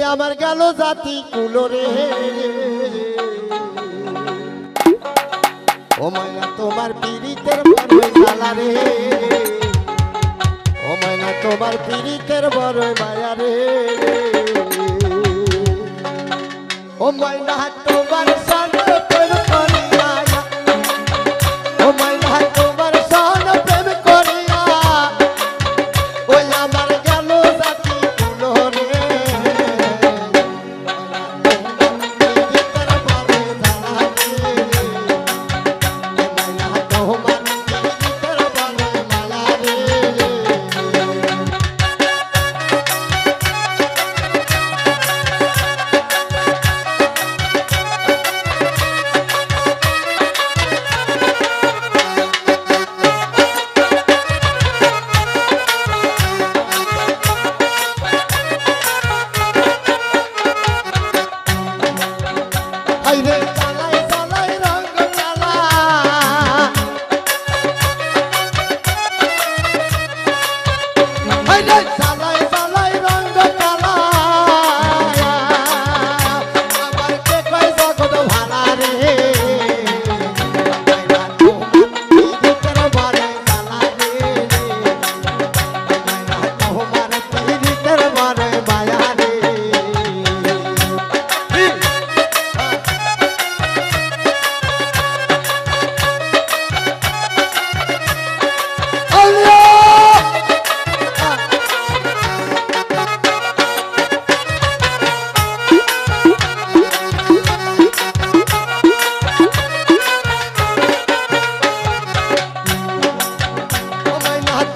আমার গেল জাতি কুলরে ও ময়না তোমার পীড়িতের বড় জ্বালা রে ও ময়না তোমার পীড়িতের বড় মায়া রে ও ময়না তোমার সনে প্রেম করিয়া ও ময়না তোমার সনে প্রেম করিয়া ওই আমার গেল জাতি কুলরে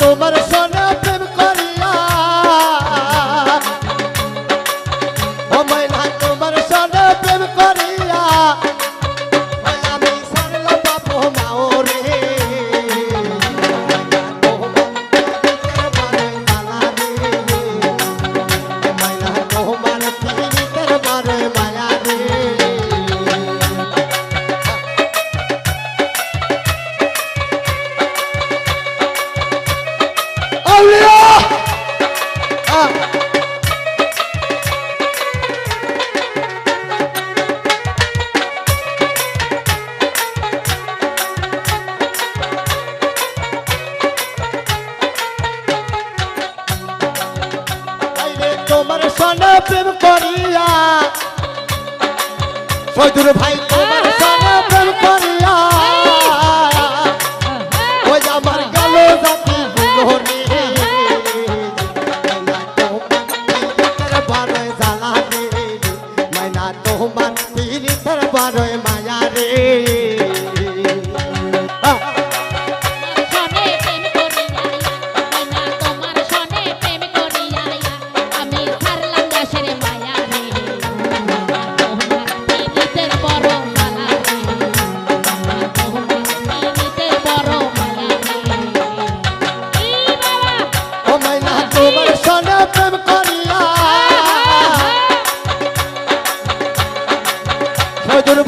তোমার সোনা প্রেম করিয়া ও ময়না তোমার সোনা প্রেম করিয়া আমি সারলাম বাপ মাও রে ময়না তোমার পীড়িতের বড় মায়া রে তোমার সোনা প্রেম করিয়া সৈদুর ভাই তোমার সোনা প্রেম করিয়া ওই আমার গেল জাতি গুলোরে ময়না তোমার পীড়িতের বড় মায়া রে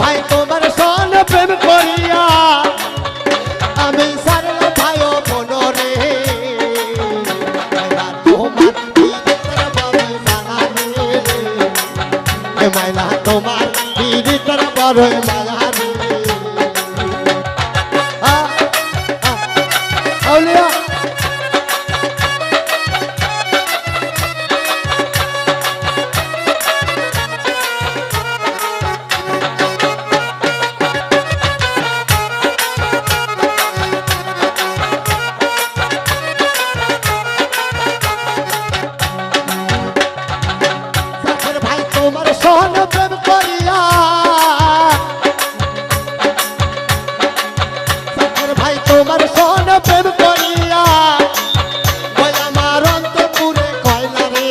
ভাই তোমার সোনা প্রেম করিয়া আমি সারলাম ভাই ও মনরে তোমার পীড়িতের বড় মায়া রে ময়না তোমার পীড়িতের বড় মায়া রে আউলিয়া তোমার সোনা প্রেম করিয়া ভাই তোমার সোনা প্রেম করিয়া ওই আমার অন্তপুরে কয়লা রে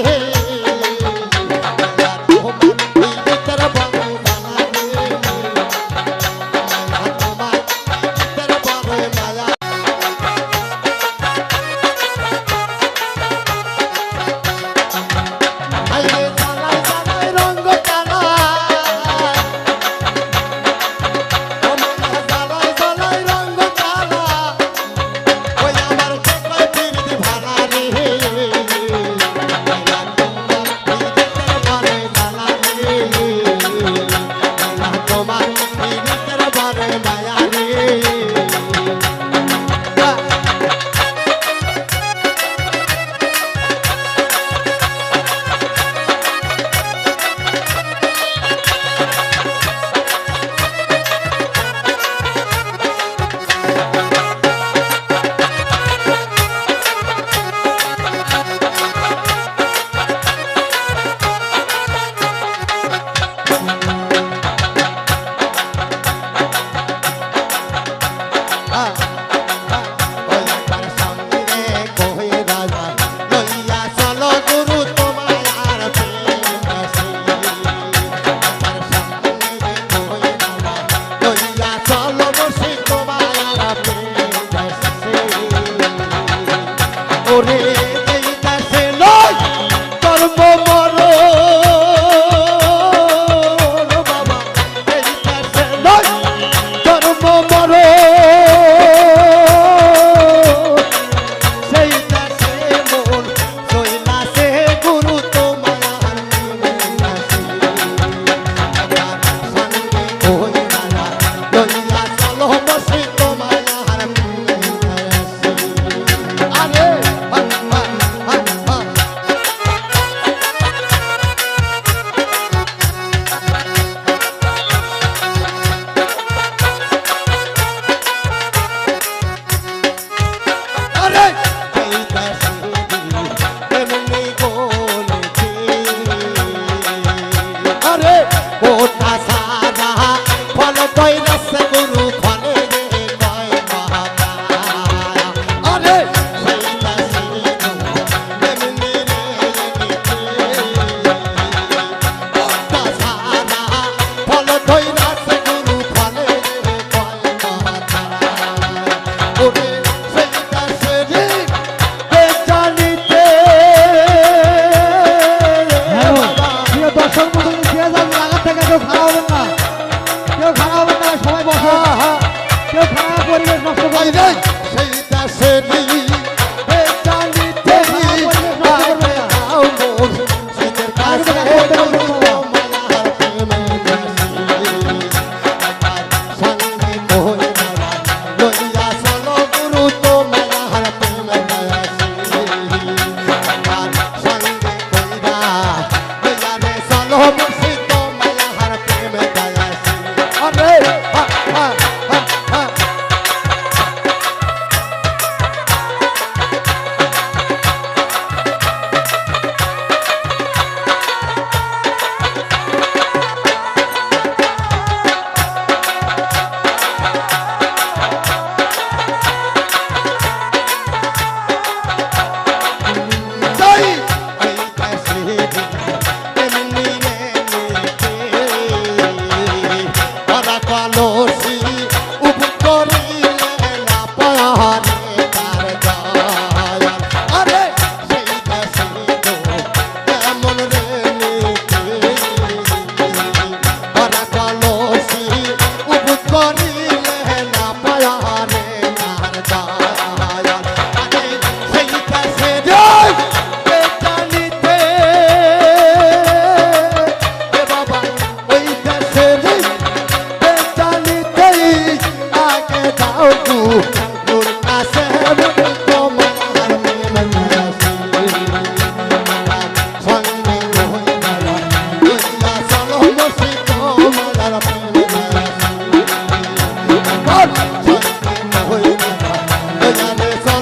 তোমার পীড়িতের বড় মায়া রে তোমার পীড়িতের বড় মায়া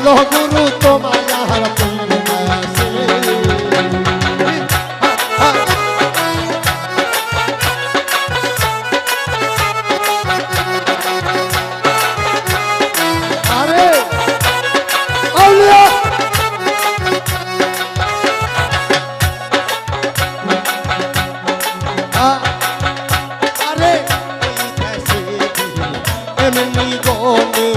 চলো গুরু তোমার প্রেমে আসে আরে আউলিয়া আরে এমনি গনে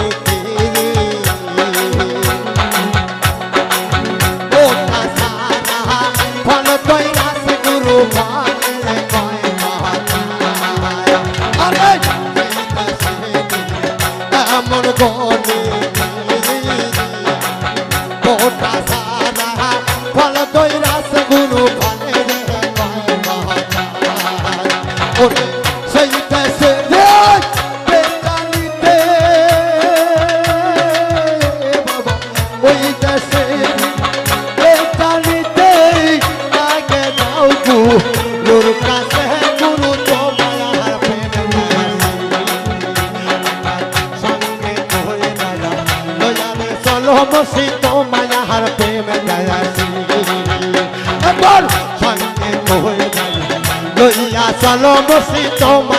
এমন গনে ওটা সারা ফল দই রাস গুরু ফলে ওরে সেই দেশে বেতালিতে বাবা ওই দেশে বেতালিতে আগে যাও গুরুর কাছে গুরু তোমার প্রেমে সঙ্গে হয়ে দাদা দয়ালে চলো বসি তোমার প্রেমে যাইছি এবার সঙ্গে হয়ে দাদা লইয়া চলো বসি তোমার